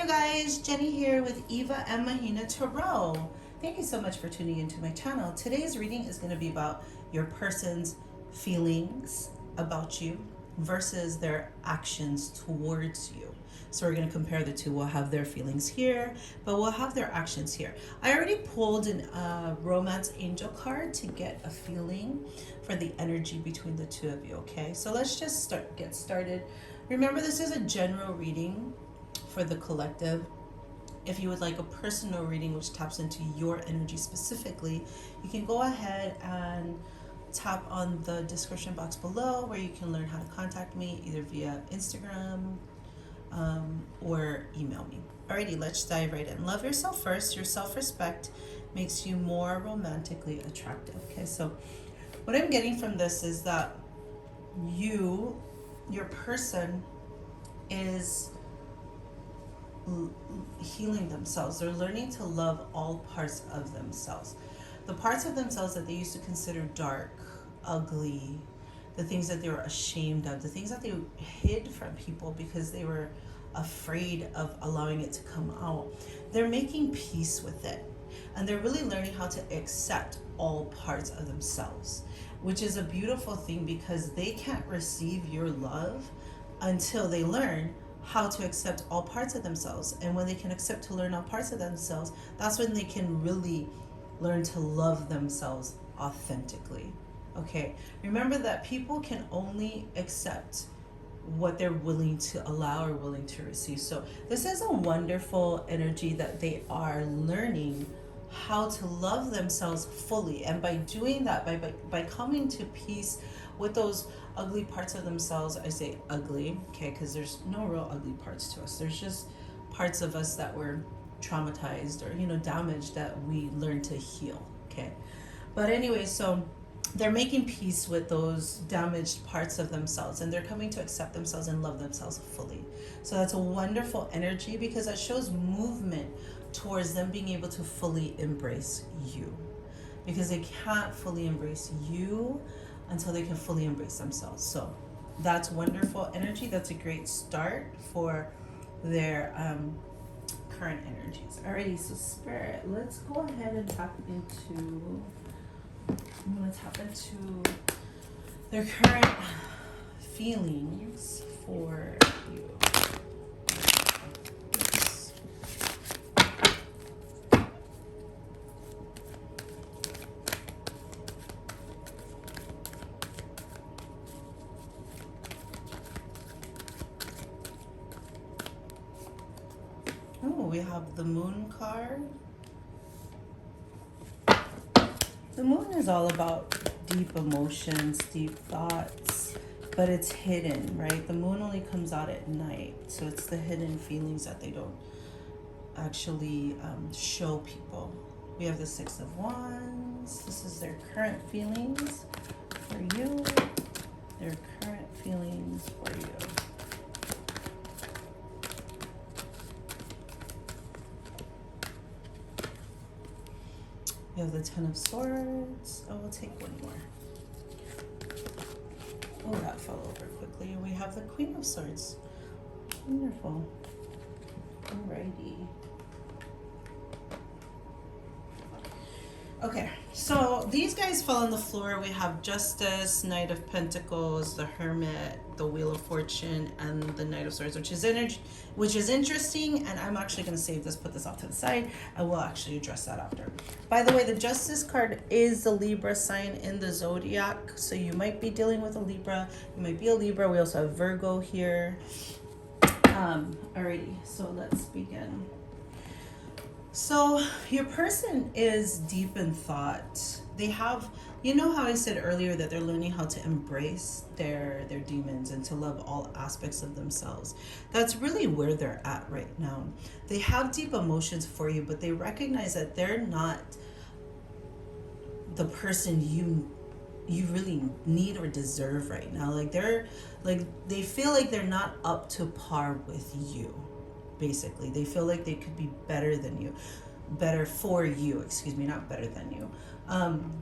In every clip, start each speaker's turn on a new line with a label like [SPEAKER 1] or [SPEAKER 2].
[SPEAKER 1] guys, Jenny here with 𝔽𝕳𝕃𝕃𝕃. Thank you so much for tuning into my channel. Today's reading is going to be about your person's feelings about you versus their actions towards you. So we're going to compare the two. We'll have their feelings here, but we'll have their actions here. I already pulled a romance angel card to get a feeling for the energy between the two of you, okay? So let's just get started. Remember, this is a general reading for the collective. If you would like a personal reading which taps into your energy specifically, you can go ahead and tap on the description box below where you can learn how to contact me either via Instagram or email me. Alrighty, let's dive right in. Love yourself first. Your self-respect makes you more romantically attractive. Okay, so what I'm getting from this is that your person is healing themselves. They're learning to love all parts of themselves. The parts of themselves that they used to consider dark, ugly, the things that they were ashamed of, the things that they hid from people because they were afraid of allowing it to come out. They're making peace with it. And they're really learning how to accept all parts of themselves, which is a beautiful thing because they can't receive your love until they learn how to accept all parts of themselves. And when they can accept to learn all parts of themselves, that's when they can really learn to love themselves authentically. Okay, remember that people can only accept what they're willing to allow or willing to receive. So this is a wonderful energy that they are learning how to love themselves fully. And by doing that, by coming to peace with those ugly parts of themselves, I say ugly, okay, because there's no real ugly parts to us. There's just parts of us that were traumatized or, damaged that we learn to heal, okay? But anyway, so they're making peace with those damaged parts of themselves and they're coming to accept themselves and love themselves fully. So that's a wonderful energy because that shows movement towards them being able to fully embrace you, because they can't fully embrace you until they can fully embrace themselves. So that's wonderful energy. That's a great start for their current energies. Alrighty, so Spirit, let's go ahead and tap into, I'm going to tap into their current feelings for you. We have the Moon card. The Moon is all about deep emotions, deep thoughts, but it's hidden, right? The Moon only comes out at night, so it's the hidden feelings that they don't actually show people. We have the Six of Wands. This is their current feelings for you. Their current feelings for you. We have the Ten of Swords. Oh, we'll take one more. Oh, that fell over quickly. We have the Queen of Swords. Wonderful. Alrighty. Okay, so these guys fell on the floor. We have Justice, Knight of Pentacles, the Hermit, the Wheel of Fortune, and the Knight of Swords, which is interesting. And I'm actually going to save this, put this off to the side, and we'll actually address that after. By the way, the Justice card is the Libra sign in the zodiac, so you might be dealing with a Libra. You might be a Libra. We also have Virgo here. Alrighty, so let's begin. So your person is deep in thought. They have, how I said earlier that they're learning how to embrace their demons and to love all aspects of themselves. That's really where they're at right now. They have deep emotions for you, but they recognize that they're not the person you really need or deserve right now. They feel like they're not up to par with you. Basically, they feel like they could be better than you, better for you, excuse me, not better than you.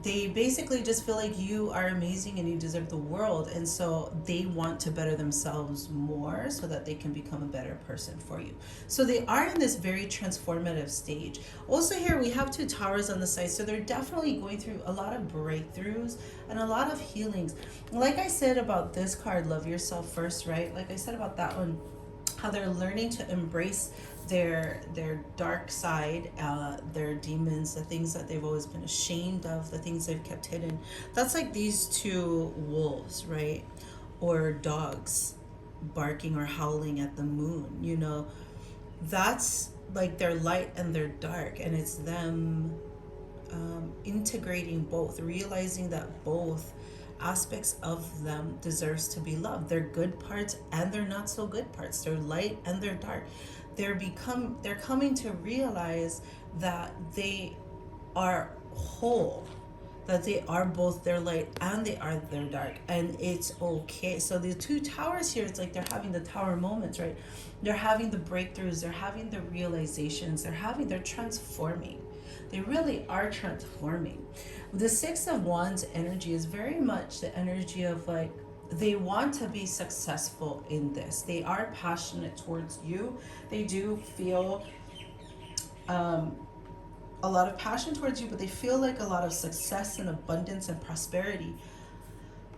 [SPEAKER 1] They basically just feel like you are amazing and you deserve the world, and so they want to better themselves more so that they can become a better person for you. So they are in this very transformative stage. Also here we have two towers on the side, so they're definitely going through a lot of breakthroughs and a lot of healings. Like I said about this card, love yourself first, right? Like I said about that one, how they're learning to embrace their dark side, their demons, the things that they've always been ashamed of, the things they've kept hidden. That's like these two wolves, right? Or dogs barking or howling at the moon, you know. That's like their light and their dark, and it's them integrating both, realizing that both aspects of them deserves to be loved. Their good parts and their not so good parts, their light and their dark. They're coming to realize that they are whole, that they are both their light and they are their dark, and it's okay. So the two towers here, it's like they're having the tower moments, right? They're having the breakthroughs, they're having the realizations, they're transforming. They really are transforming. The Six of Wands energy is very much the energy of like, they want to be successful in this. They are passionate towards you. They do feel a lot of passion towards you, but they feel like a lot of success and abundance and prosperity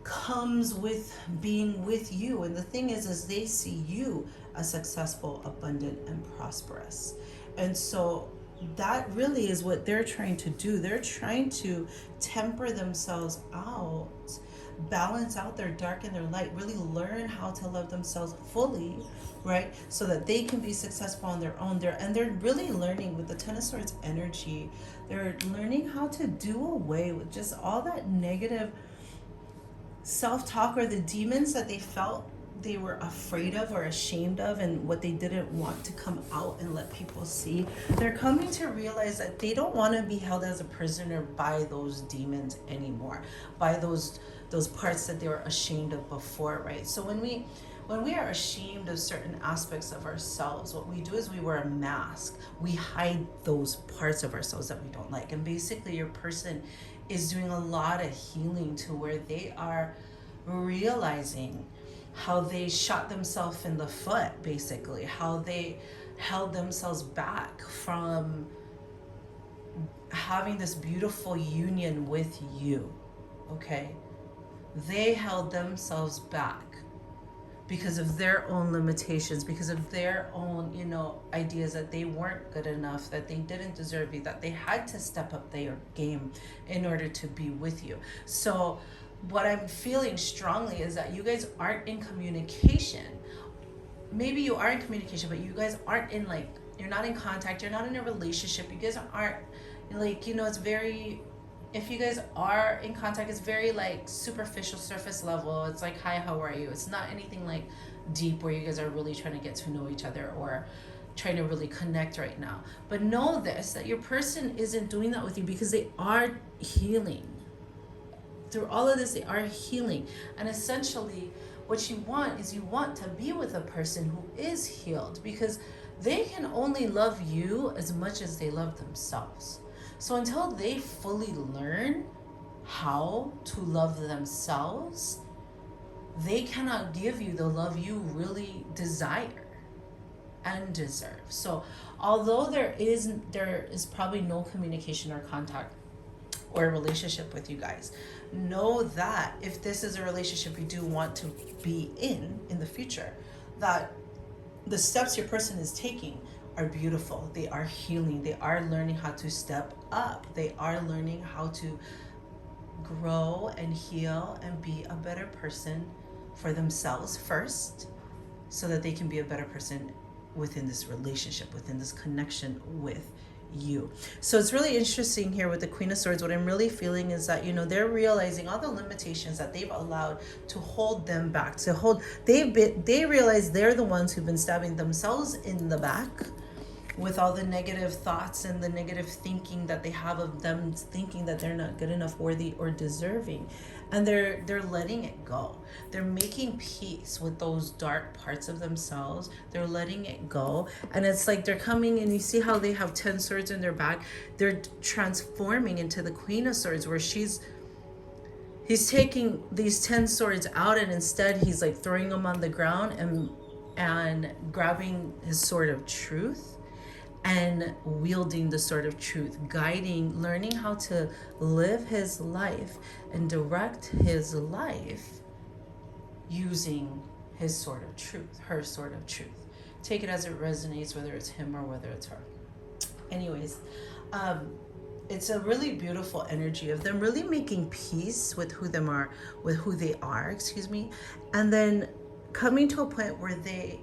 [SPEAKER 1] comes with being with you. And the thing is they see you as successful, abundant, and prosperous. And so that really is what they're trying to do. They're trying to temper themselves out, balance out their dark and their light, really learn how to love themselves fully, right? So that they can be successful on their own. They're really learning with the Ten of Swords energy. They're learning how to do away with just all that negative self-talk or the demons that they felt they were afraid of or ashamed of, and what they didn't want to come out and let people see. They're coming to realize that they don't want to be held as a prisoner by those demons anymore, by those parts that they were ashamed of before, right? So when we are ashamed of certain aspects of ourselves, what we do is we wear a mask. We hide those parts of ourselves that we don't like. And basically your person is doing a lot of healing to where they are realizing how they shot themselves in the foot, basically, how they held themselves back from having this beautiful union with you, okay? They held themselves back because of their own limitations, because of their own, ideas that they weren't good enough, that they didn't deserve you, that they had to step up their game in order to be with you. So what I'm feeling strongly is that you guys aren't in communication. Maybe you are in communication, but you guys aren't in, like, you're not in contact, you're not in a relationship. You guys aren't, like, it's very, if you guys are in contact, it's very, like, superficial, surface level. It's like, hi, how are you? It's not anything, like, deep where you guys are really trying to get to know each other or trying to really connect right now. But know this, that your person isn't doing that with you because they are healing. Through all of this, they are healing. And essentially, what you want is you want to be with a person who is healed, because they can only love you as much as they love themselves. So until they fully learn how to love themselves, they cannot give you the love you really desire and deserve. So although there is probably no communication or contact or a relationship with you guys, know that if this is a relationship you do want to be in the future, that the steps your person is taking are beautiful. They are healing. They are learning how to step up. They are learning how to grow and heal and be a better person for themselves first, so that they can be a better person within this relationship, within this connection with you. So it's really interesting here with the Queen of Swords. What I'm really feeling is that, they're realizing all the limitations that they've allowed to hold them back, they realize they're the ones who've been stabbing themselves in the back with all the negative thoughts and the negative thinking that they have of them, thinking that they're not good enough, worthy, or deserving. And they're letting it go. They're making peace with those dark parts of themselves. They're letting it go. And it's like they're coming, and you see how they have 10 swords in their back. They're transforming into the Queen of Swords, where he's taking these 10 swords out, and instead he's like throwing them on the ground and grabbing his sword of truth and wielding the sword of truth, guiding, learning how to live his life and direct his life using his sword of truth, her sword of truth. Take it as it resonates, whether it's him or whether it's her. Anyways, it's a really beautiful energy of them really making peace with who they are, and then coming to a point where they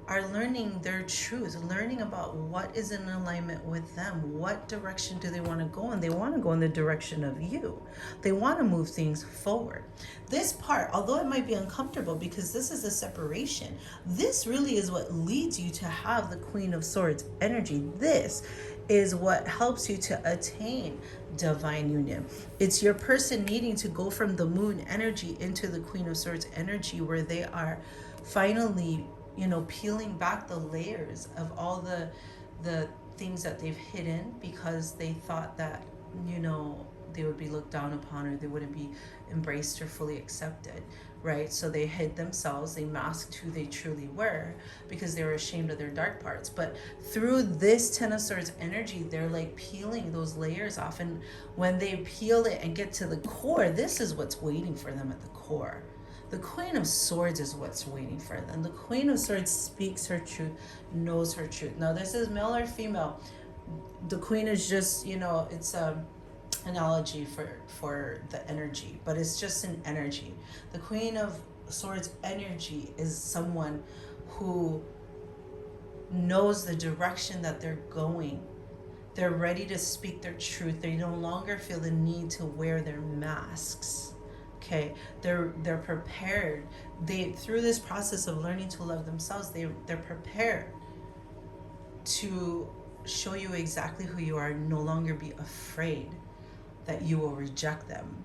[SPEAKER 1] are learning their truth, learning about what is in alignment with them, what direction do they want to go in. They want to go in the direction of you. They want to move things forward. This part, although it might be uncomfortable because this is a separation, this really is what leads you to have the Queen of Swords energy. This is what helps you to attain divine union. It's your person needing to go from the moon energy into the Queen of Swords energy, where they are finally, peeling back the layers of all the things that they've hidden because they thought that, they would be looked down upon, or they wouldn't be embraced or fully accepted, right? So they hid themselves, they masked who they truly were because they were ashamed of their dark parts. But through this 10 of Swords energy, they're like peeling those layers off. And when they peel it and get to the core, this is what's waiting for them at the core. The Queen of Swords is what's waiting for them. The Queen of Swords speaks her truth, knows her truth. Now, this is male or female. The Queen is just, it's a analogy for the energy, but it's just an energy. The Queen of Swords energy is someone who knows the direction that they're going. They're ready to speak their truth. They no longer feel the need to wear their masks. Okay, they're prepared. Through this process of learning to love themselves, they're prepared to show you exactly who you are, no longer be afraid that you will reject them,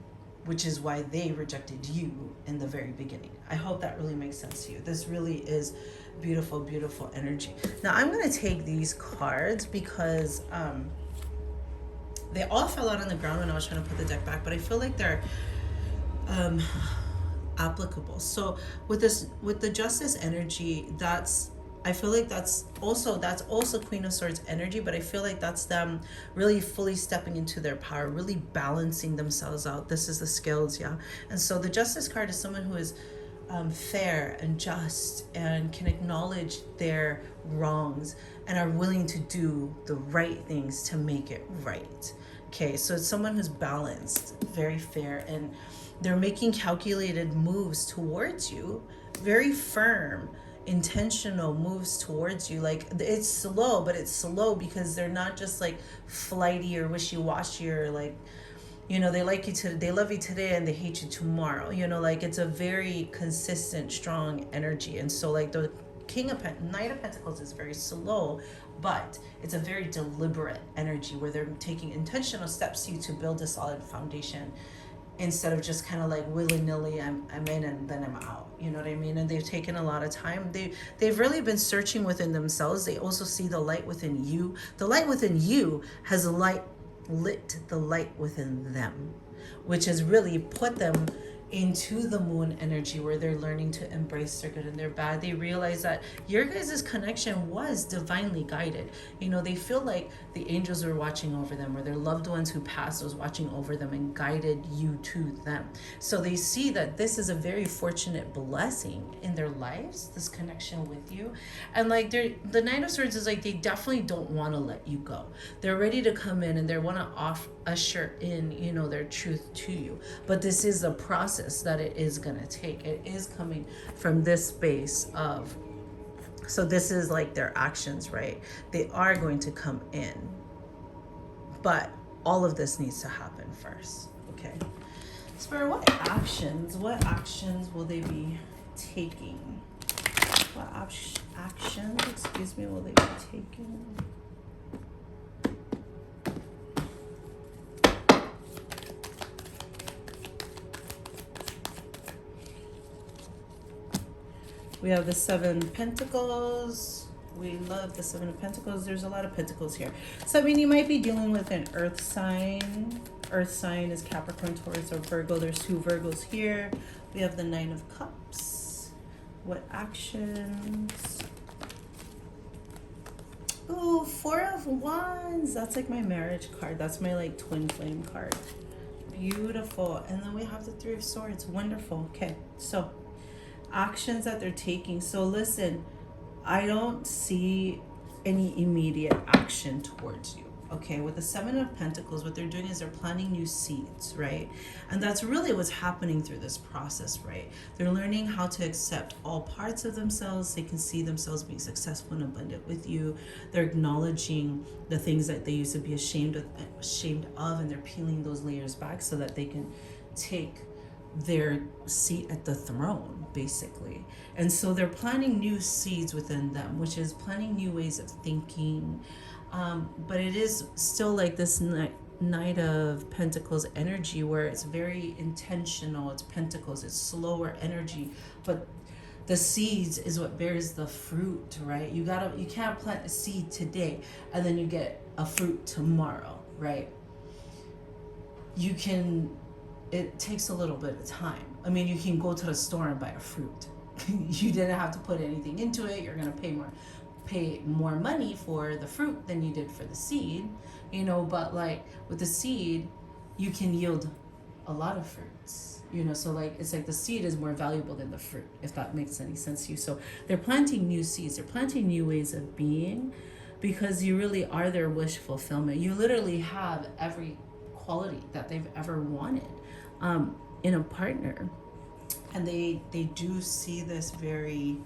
[SPEAKER 1] which is why they rejected you in the very beginning. I hope that really makes sense to you. This really is beautiful, beautiful energy. Now I'm going to take these cards because they all fell out on the ground when I was trying to put the deck back, but I feel like they're applicable. So with the Justice energy, I feel like that's also Queen of Swords energy, but I feel like that's them really fully stepping into their power, really balancing themselves out. This is the Scales, yeah. And so the Justice card is someone who is fair and just and can acknowledge their wrongs and are willing to do the right things to make it right. Okay, so it's someone who's balanced, very fair, and they're making calculated moves towards you, very firm, intentional moves towards you. Like, it's slow, but it's slow because they're not just like flighty or wishy-washy or like, they like you today, they love you today and they hate you tomorrow. Like, it's a very consistent, strong energy. And so like the Knight of Pentacles is very slow, but it's a very deliberate energy where they're taking intentional steps to build a solid foundation, instead of just kind of like willy-nilly, I'm in and then I'm out. You know what I mean? And they've taken a lot of time. They've really been searching within themselves. They also see the light within you. The light within you has lit the light within them, which has really put them into the moon energy, where they're learning to embrace their good and their bad. They realize that your guys' connection was divinely guided. They feel like the angels were watching over them, or their loved ones who passed was watching over them and guided you to them. So they see that this is a very fortunate blessing in their lives, this connection with you. And like the Knight of Swords is like, they definitely don't want to let you go. They're ready to come in and they want to usher in, their truth to you. But this is a process that it is going to take. It is coming from this space of, so this is like their actions, right? They are going to come in, but all of this needs to happen first. Okay, Spirit, what actions will they be taking? What actions, excuse me, will they be taking? We have the 7 Pentacles. We love the 7 of Pentacles. There's a lot of Pentacles here. So, I mean, you might be dealing with an earth sign. Earth sign is Capricorn, Taurus, or Virgo. There's 2 Virgos here. We have the 9 of Cups. What actions? Ooh, 4 of Wands. That's like my marriage card. That's my like twin flame card. Beautiful. And then we have the 3 of Swords. Wonderful. Okay, so actions that they're taking. So listen, I don't see any immediate action towards you. Okay, with the 7 of Pentacles, what they're doing is they're planting new seeds, right? And that's really what's happening through this process, right? They're learning how to accept all parts of themselves. They can see themselves being successful and abundant with you. They're acknowledging the things that they used to be ashamed of, and they're peeling those layers back so that they can take their seat at the throne, basically. And so they're planting new seeds within them, which is planting new ways of thinking. But it is still like this Knight of Pentacles energy where it's very intentional. It's Pentacles, it's slower energy, but the seeds is what bears the fruit, right? You can't plant a seed today and then you get a fruit tomorrow, right? It takes a little bit of time. I mean, you can go to the store and buy a fruit. You didn't have to put anything into it. You're gonna pay more money for the fruit than you did for the seed, you know, but like with the seed, you can yield a lot of fruits, you know, so like it's like the seed is more valuable than the fruit, if that makes any sense to you. So they're planting new seeds, they're planting new ways of being, because you really are their wish fulfillment. You literally have every quality that they've ever wanted in a partner, and they do see this very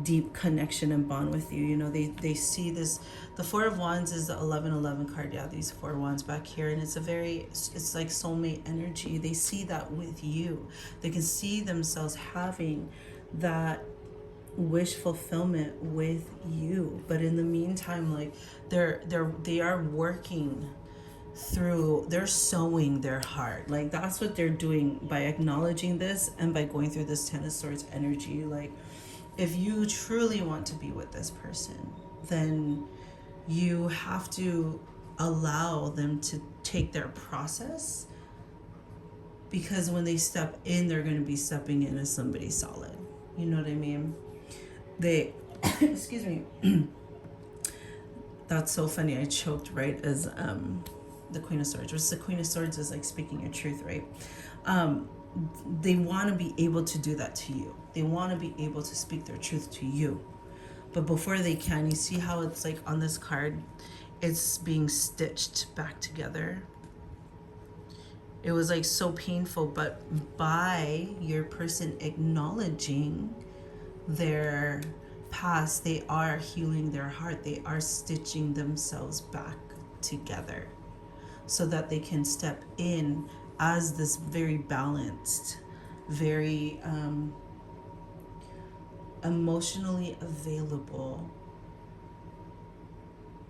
[SPEAKER 1] deep connection and bond with you. You know, they see this. The 4 of Wands is the 1111 card. Yeah, these 4 wands back here, and it's like soulmate energy. They see that with you. They can see themselves having that wish fulfillment with you. But in the meantime, like they are working through, they're sowing their heart. Like that's what they're doing by acknowledging this and by going through this 10 of Swords energy. Like if you truly want to be with this person, then you have to allow them to take their process, because when they step in, they're going to be stepping in as somebody solid. You know what I mean? They excuse me. That's so funny. I choked right as the Queen of Swords, which the Queen of Swords is like speaking your truth, right? They want to be able to do that to you. They want to be able to speak their truth to you. But before they can, you see how it's like on this card, it's being stitched back together. It was like so painful, but by your person acknowledging their past, they are healing their heart. They are stitching themselves back together so that they can step in as this very balanced, very emotionally available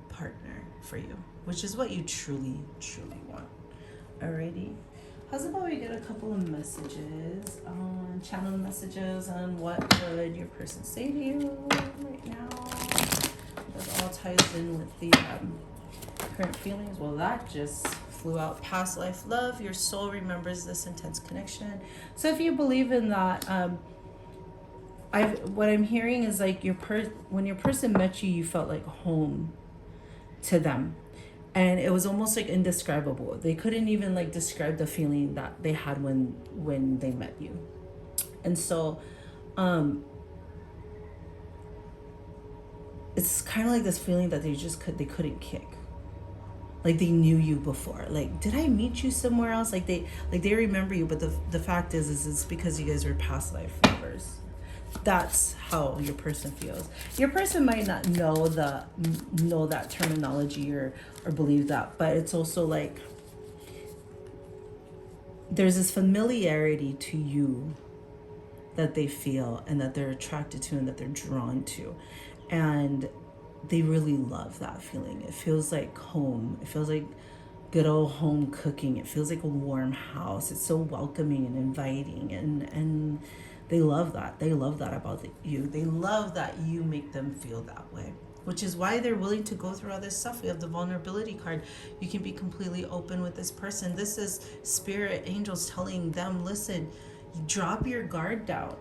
[SPEAKER 1] partner for you, which is what you truly, truly want. Alrighty. How's about we get a couple of messages, channel messages on what would your person say to you right now? That all ties in with the current feelings. Well, that just flew out. Past life love. Your soul remembers this intense connection. So if you believe in that, what I'm hearing is like when your person met you, you felt like home to them. And it was almost like indescribable. They couldn't even like describe the feeling that they had when they met you. And so it's kind of like this feeling that they couldn't kick. Like they knew you before. Like, did I meet you somewhere else? Like they remember you, but the fact is it's because you guys were past life lovers. That's how your person feels. Your person might not know that terminology or believe that, but it's also like there's this familiarity to you that they feel and that they're attracted to and that they're drawn to. And they really love that feeling. It feels like home. It feels like good old home cooking. It feels like a warm house. It's so welcoming and inviting, and they love that. They love that about you. They love that you make them feel that way, which is why they're willing to go through all this stuff. We have the vulnerability card. You can be completely open with this person. This is spirit angels telling them, listen, drop your guard down,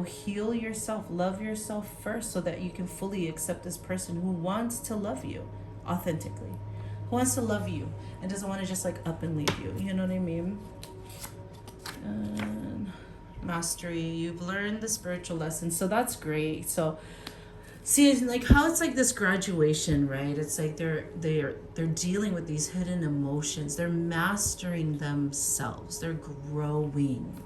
[SPEAKER 1] heal yourself, love yourself first, so that you can fully accept this person who wants to love you authentically, who wants to love you and doesn't want to just like up and leave you. You know what I mean? Mastery, you've learned the spiritual lesson, so that's great. So see, it's like how it's like this graduation, right? It's like they're dealing with these hidden emotions. They're mastering themselves. They're growing.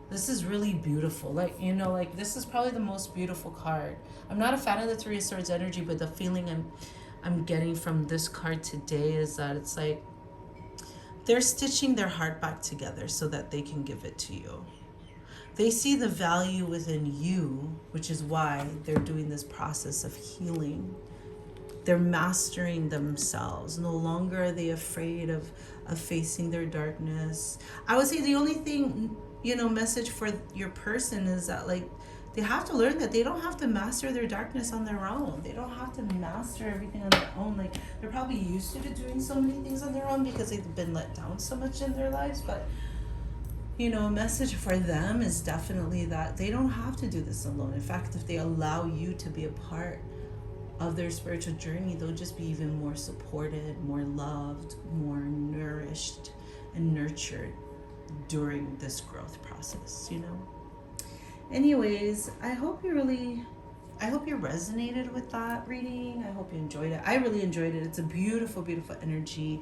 [SPEAKER 1] This is really beautiful. Like, like this is probably the most beautiful card. I'm not a fan of the Three of Swords energy, but the feeling I'm getting from this card today is that it's like they're stitching their heart back together so that they can give it to you. They see the value within you, which is why they're doing this process of healing. They're mastering themselves. No longer are they afraid of facing their darkness. I would say the only thing, message for your person is that like they have to learn that they don't have to master their darkness on their own. They don't have to master everything on their own. Like they're probably used to doing so many things on their own because they've been let down so much in their lives. But a message for them is definitely that they don't have to do this alone. In fact, if they allow you to be a part of their spiritual journey, they'll just be even more supported, more loved, more nourished and nurtured during this growth process, Anyways, I hope you resonated with that reading. I hope you enjoyed it. I really enjoyed it. It's a beautiful, beautiful energy.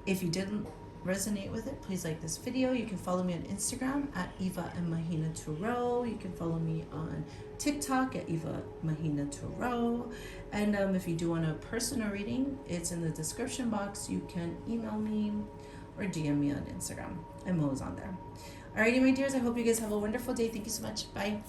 [SPEAKER 1] If you didn't resonate with it, please like this video. You can follow me on Instagram at @eva_and_mahina_tarot. You can follow me on TikTok at eva_mahina_tarot. And if you do want a personal reading, it's in the description box. You can email me or DM me on Instagram. And Mo's on there. Alrighty, my dears, I hope you guys have a wonderful day. Thank you so much. Bye.